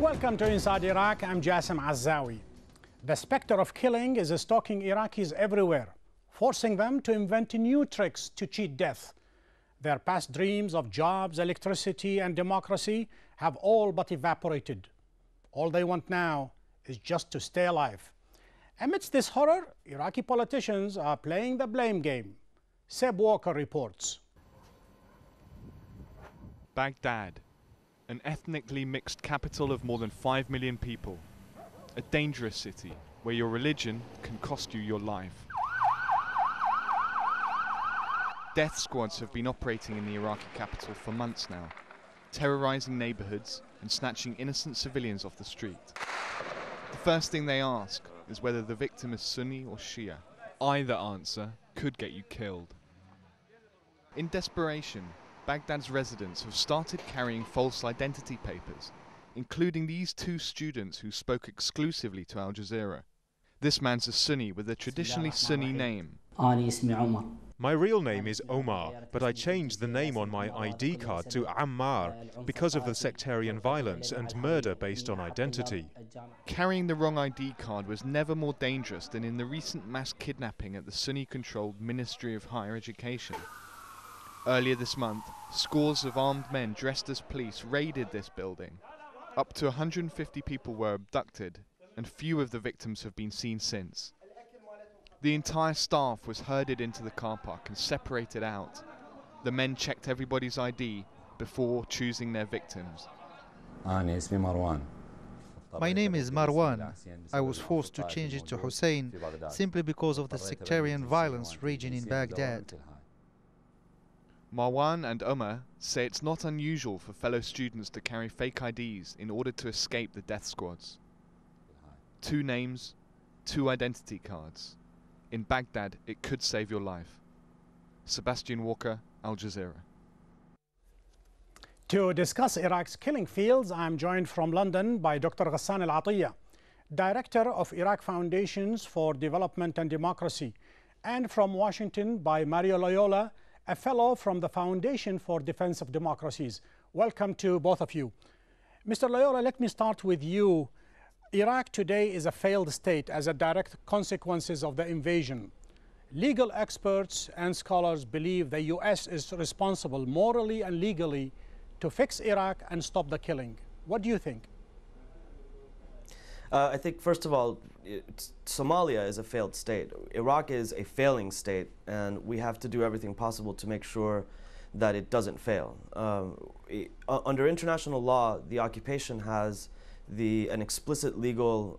Welcome to Inside Iraq. I'm Jassim Azzawi. The specter of killing is stalking Iraqis everywhere, forcing them to invent new tricks to cheat death. Their past dreams of jobs, electricity, and democracy have all but evaporated. All they want now is just to stay alive. Amidst this horror, Iraqi politicians are playing the blame game. Seb Walker reports. Baghdad, an ethnically mixed capital of more than 5 million people. A dangerous city where your religion can cost you your life. Death squads have been operating in the Iraqi capital for months now, terrorizing neighborhoods and snatching innocent civilians off the street. The first thing they ask is whether the victim is Sunni or Shia. Either answer could get you killed. In desperation, Baghdad's residents have started carrying false identity papers, including these two students who spoke exclusively to Al Jazeera. This man's a Sunni with a traditionally Sunni name. My real name is Omar, but I changed the name on my ID card to Ammar because of the sectarian violence and murder based on identity. Carrying the wrong ID card was never more dangerous than in the recent mass kidnapping at the Sunni-controlled Ministry of Higher Education. Earlier this month, scores of armed men dressed as police raided this building. Up to 150 people were abducted, and few of the victims have been seen since. The entire staff was herded into the car park and separated out. The men checked everybody's ID before choosing their victims. My name is Marwan. I was forced to change it to Hussein simply because of the sectarian violence raging in Baghdad. Marwan and Omar say it's not unusual for fellow students to carry fake IDs in order to escape the death squads. 2 names, 2 identity cards. In Baghdad, it could save your life. Sebastian Walker, Al Jazeera. To discuss Iraq's killing fields, I'm joined from London by Dr. Ghassan Al-Atiyah, Director of Iraq Foundations for Development and Democracy, and from Washington by Mario Loyola, a fellow from the Foundation for Defense of Democracies. Welcome to both of you. Mr. Loyola, let me start with you. Iraq today is a failed state as a direct consequences of the invasion. Legal experts and scholars believe the US is responsible morally and legally to fix Iraq and stop the killing. What do you think? I think, first of all, Somalia is a failed state. Iraq is a failing state, and we have to do everything possible to make sure that it doesn't fail. Under international law, the occupation has an explicit legal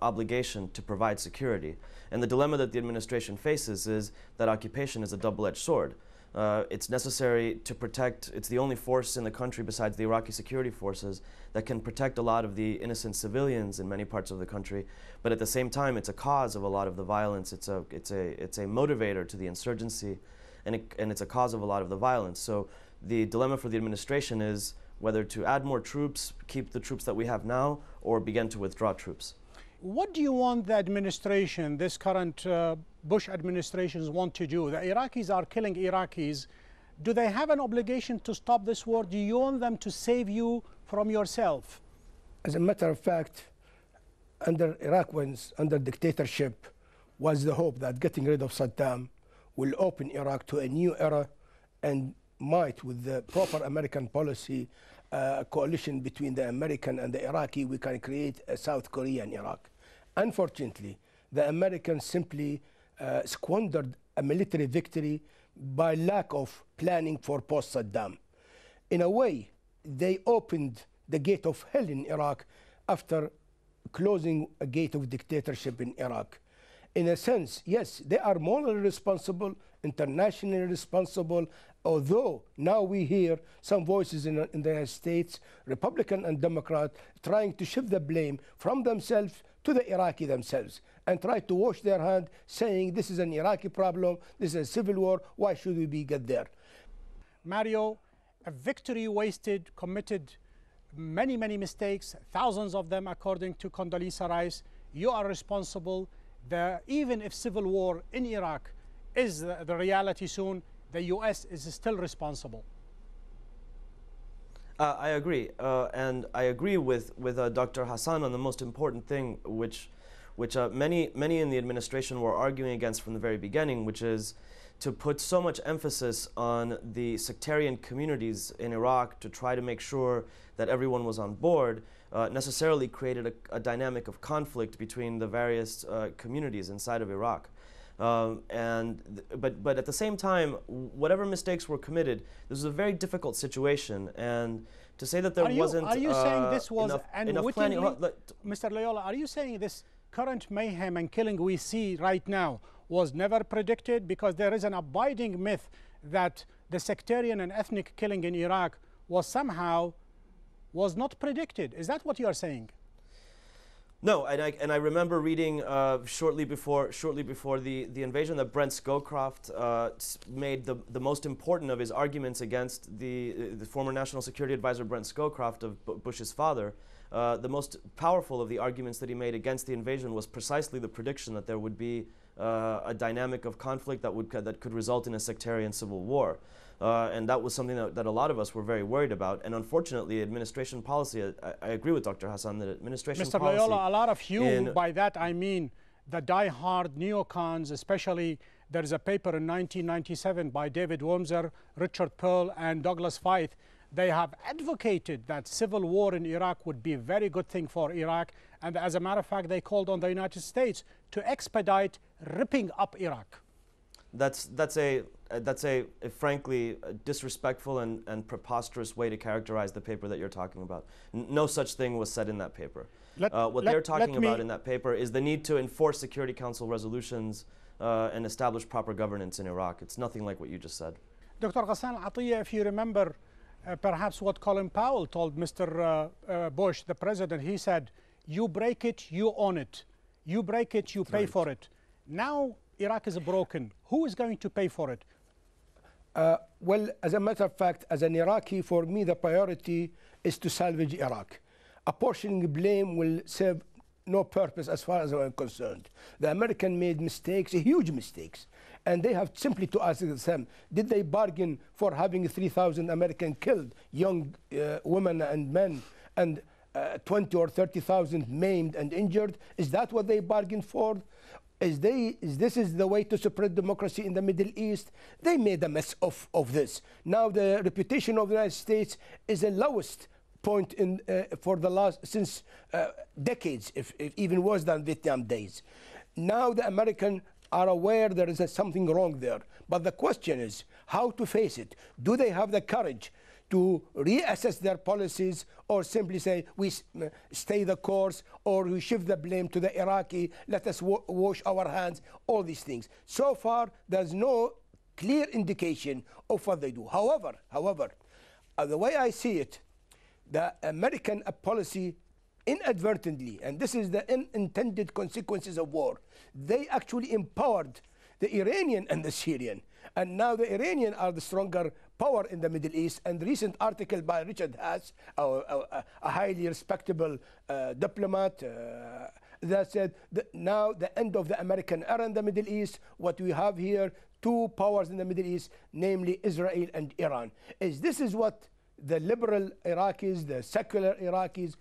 obligation to provide security. And the dilemma that the administration faces is that occupation is a double-edged sword. It's necessary to protect, it's the only force in the country besides the Iraqi security forces that can protect a lot of the innocent civilians in many parts of the country, but at the same time it's a cause of a lot of the violence, it's a motivator to the insurgency, and it's a cause of a lot of the violence. So the dilemma for the administration is whether to add more troops, keep the troops that we have now, or begin to withdraw troops. What do you want the administration, this current Bush administrations, want to do? The Iraqis are killing Iraqis. Do they have an obligation to stop this war? Do you want them to save you from yourself? As a matter of fact, under under dictatorship, was the hope that getting rid of Saddam will open Iraq to a new era, and might, with the proper American policy, coalition between the American and the Iraqi, we can create a South Korean Iraq. Unfortunately, the Americans simply squandered a military victory by lack of planning for post-Saddam. In a way, they opened the gate of hell in Iraq after closing a gate of dictatorship in Iraq. In a sense, yes, they are morally responsible, internationally responsible, although now we hear some voices in the United States, Republican and Democrat, trying to shift the blame from themselves to the Iraqi themselves and try to wash their hand, saying this is an Iraqi problem, this is a civil war, why should we get there? Mario, a victory wasted, committed many, many mistakes, thousands of them according to Condoleezza Rice. You are responsible. Even if civil war in Iraq is the reality soon, the US is still responsible. I agree, and I agree with Dr. Hassan on the most important thing, which many in the administration were arguing against from the very beginning, which is to put so much emphasis on the sectarian communities in Iraq to try to make sure that everyone was on board, necessarily created a dynamic of conflict between the various communities inside of Iraq. But at the same time, whatever mistakes were committed, this was a very difficult situation, and to say that there wasn't are you saying this was enough planning. Mr. Loyola, are you saying this current mayhem and killing we see right now was never predicted? Because there is an abiding myth that the sectarian and ethnic killing in Iraq was not predicted. Is that what you are saying? No, and I remember reading shortly before the invasion that Brent Scowcroft made the most important of his arguments against the former National Security Advisor Brent Scowcroft of Bush's father. The most powerful of the arguments that he made against the invasion was precisely the prediction that there would be a dynamic of conflict that could result in a sectarian civil war. And that was something that a lot of us were very worried about. And unfortunately, administration policy, I agree with Dr. Hassan that administration policy... Mr. Loyola, a lot of you, by that I mean the die-hard neocons, especially there is a paper in 1997 by David Wormser, Richard Pearl, and Douglas Feith. They have advocated that civil war in Iraq would be a very good thing for Iraq. And as a matter of fact, they called on the United States to expedite ripping up Iraq. That's a frankly disrespectful and preposterous way to characterize the paper that you're talking about. No such thing was said in that paper. What they're talking about in that paper is the need to enforce Security Council resolutions and establish proper governance in Iraq. It's nothing like what you just said. Dr. Ghassan Atiyah, if you remember perhaps what Colin Powell told Mr. Bush, the president, he said, you break it, you own it. You break it, you pay for it. Now Iraq is broken. Who is going to pay for it? Well, as a matter of fact, as an Iraqi, for me, the priority is to salvage Iraq. Apportioning blame will serve no purpose as far as I'm concerned. The Americans made mistakes, huge mistakes, and they have simply to ask them, did they bargain for having 3,000 Americans killed, young women and men, and 20 or 30,000 maimed and injured? Is that what they bargained for? This is the way to spread democracy in the Middle East? They made a mess of this. Now the reputation of the United States is the lowest point for the last, since decades, if even worse than Vietnam days. Now the Americans are aware there is something wrong there. But the question is how to face it. Do they have the courage to reassess their policies, or simply say we stay the course, or we shift the blame to the Iraqi, let us wash our hands, all these things. So far, there's no clear indication of what they do. However, the way I see it, the American policy inadvertently, and this is the unintended consequences of war, they actually empowered the Iranian and the Syrian. And now the Iranian are the stronger power in the Middle East. And the recent article by Richard Haas, a highly respectable diplomat, that said that now the end of the American era in the Middle East, what we have here, two powers in the Middle East, namely Israel and Iran. This is what the liberal Iraqis, the secular Iraqis,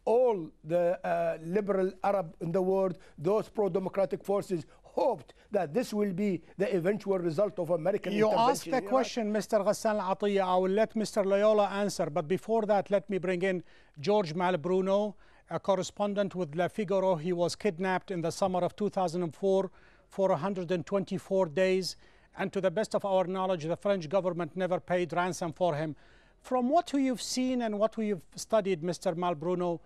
all the liberal Arab in the world, those pro-democratic forces hoped that this will be the eventual result of American intervention. You asked a question, Mr. Ghassan Atiyah. I will let Mr. Loyola answer. But before that, let me bring in George Malbruno, a correspondent with Le Figaro. He was kidnapped in the summer of 2004 for 124 days. And to the best of our knowledge, the French government never paid ransom for him. From what you've seen and what we've studied, Mr. Malbruno,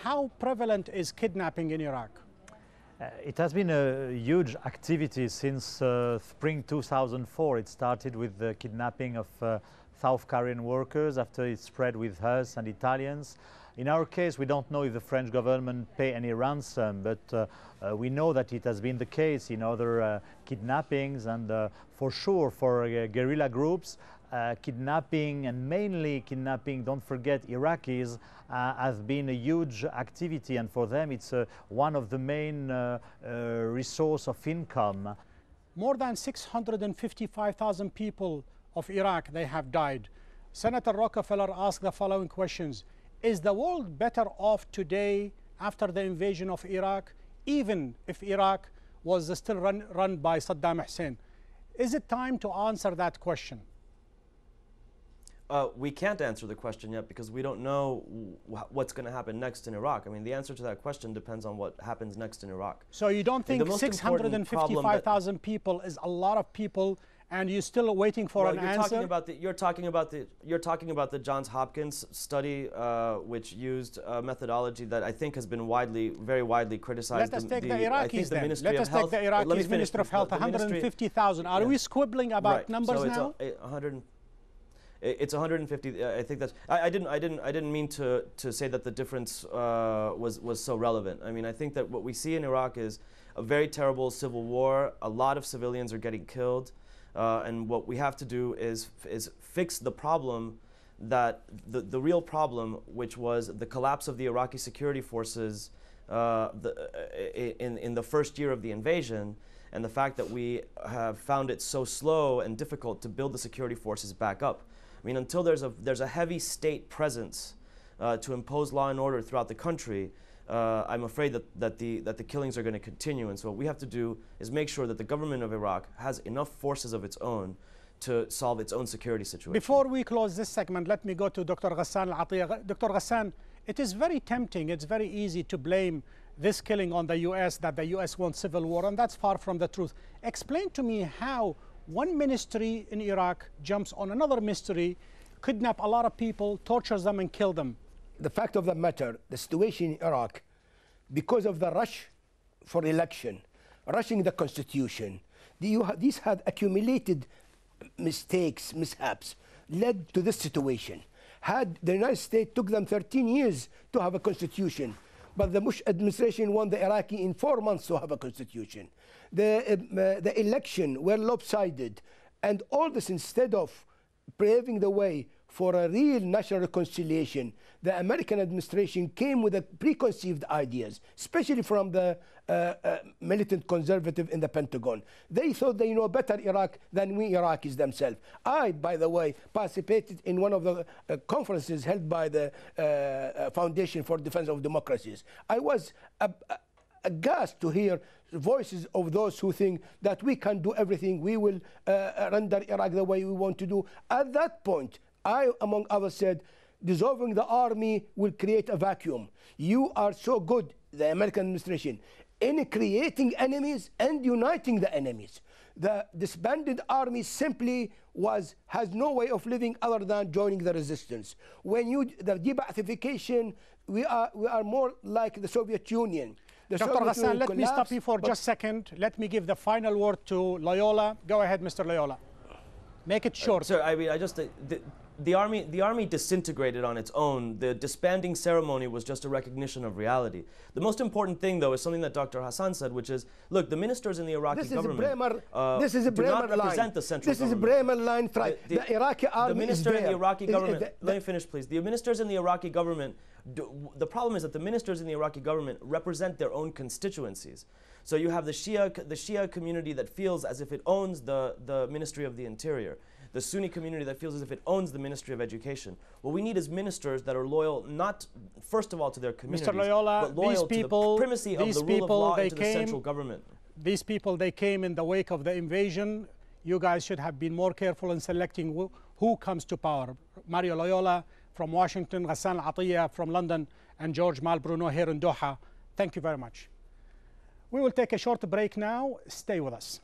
how prevalent is kidnapping in Iraq? It has been a huge activity since spring 2004. It started with the kidnapping of South Korean workers after it spread with us and Italians. In our case, we don't know if the French government pay any ransom, but we know that it has been the case in other kidnappings, and for sure for guerrilla groups, kidnapping, and mainly kidnapping, don't forget, Iraqis, has been a huge activity, and for them it's one of the main resource of income. More than 655,000 people of Iraq, they have died. Senator Rockefeller asked the following questions. Is the world better off today after the invasion of Iraq, even if Iraq was still run by Saddam Hussein? Is it time to answer that question? We can't answer the question yet because we don't know what's going to happen next in Iraq. I mean, the answer to that question depends on what happens next in Iraq. So you don't think 655,000 people is a lot of people, and you're still waiting for an answer? You're talking about the Johns Hopkins study, which used a methodology that I think has been very widely criticized. Let us take the Iraqis then. Let us take the Iraqis Minister of Health, 150,000. Are we squibbling about numbers now? It's 150. I think that's. I didn't mean to say that the difference was so relevant. I mean, I think that what we see in Iraq is a very terrible civil war. A lot of civilians are getting killed, and what we have to do is fix the problem, that the real problem, which was the collapse of the Iraqi security forces in the first year of the invasion, and the fact that we have found it so slow and difficult to build the security forces back up. I mean, until there's a heavy state presence to impose law and order throughout the country, I'm afraid that the killings are going to continue. And so what we have to do is make sure that the government of Iraq has enough forces of its own to solve its own security situation. Before we close this segment, let me go to Dr. Ghassan Al-Atiyah. Dr. Ghassan, it is very tempting, it's very easy to blame this killing on the US, that the US wants civil war, and that's far from the truth. Explain to me how one ministry in Iraq jumps on another ministry, kidnap a lot of people, tortures them and kill them. The fact of the matter, the situation in Iraq, because of the rush for election, rushing the constitution, these had accumulated mistakes, mishaps, led to this situation. Had the United States took them 13 years to have a constitution, but the Bush administration won the Iraqi in 4 months to have a constitution. The election were lopsided, and all this, instead of paving the way for a real national reconciliation, the American administration came with preconceived ideas, especially from the militant conservative in the Pentagon. They thought they know better Iraq than we Iraqis themselves. I, by the way, participated in one of the conferences held by the Foundation for Defense of Democracies. I was aghast to hear voices of those who think that we can do everything, we will render Iraq the way we want to do. At that point, I, among others, said, dissolving the army will create a vacuum. You are so good, the American administration, in creating enemies and uniting the enemies. The disbanded army simply has no way of living other than joining the resistance. The de-Baathification, we are more like the Soviet Union. Dr. Ghassan, let me stop you for just a second. Let me give the final word to Loyola. Go ahead, Mr. Loyola. Make it short. Sir, I mean, the army disintegrated on its own. The disbanding ceremony was just a recognition of reality. The most important thing, though, is something that Dr. Hassan said, which is, look, the ministers in the Iraqi government do not represent the central government. This is a Bremer line. The Iraqi army the minister in the Iraqi government, let me finish, please. The ministers in the Iraqi government, the problem is that the ministers in the Iraqi government represent their own constituencies. So you have the Shia community that feels as if it owns the Ministry of the Interior, the Sunni community that feels as if it owns the Ministry of Education. What we need is ministers that are loyal, not first of all to their communities, Mr. Loyola, but loyal to the primacy of the rule of law into the central government. These people, they came in the wake of the invasion. You guys should have been more careful in selecting who comes to power. Mario Loyola from Washington, Ghassan Al-Atiyah from London, and George Malbruno here in Doha. Thank you very much. We will take a short break now. Stay with us.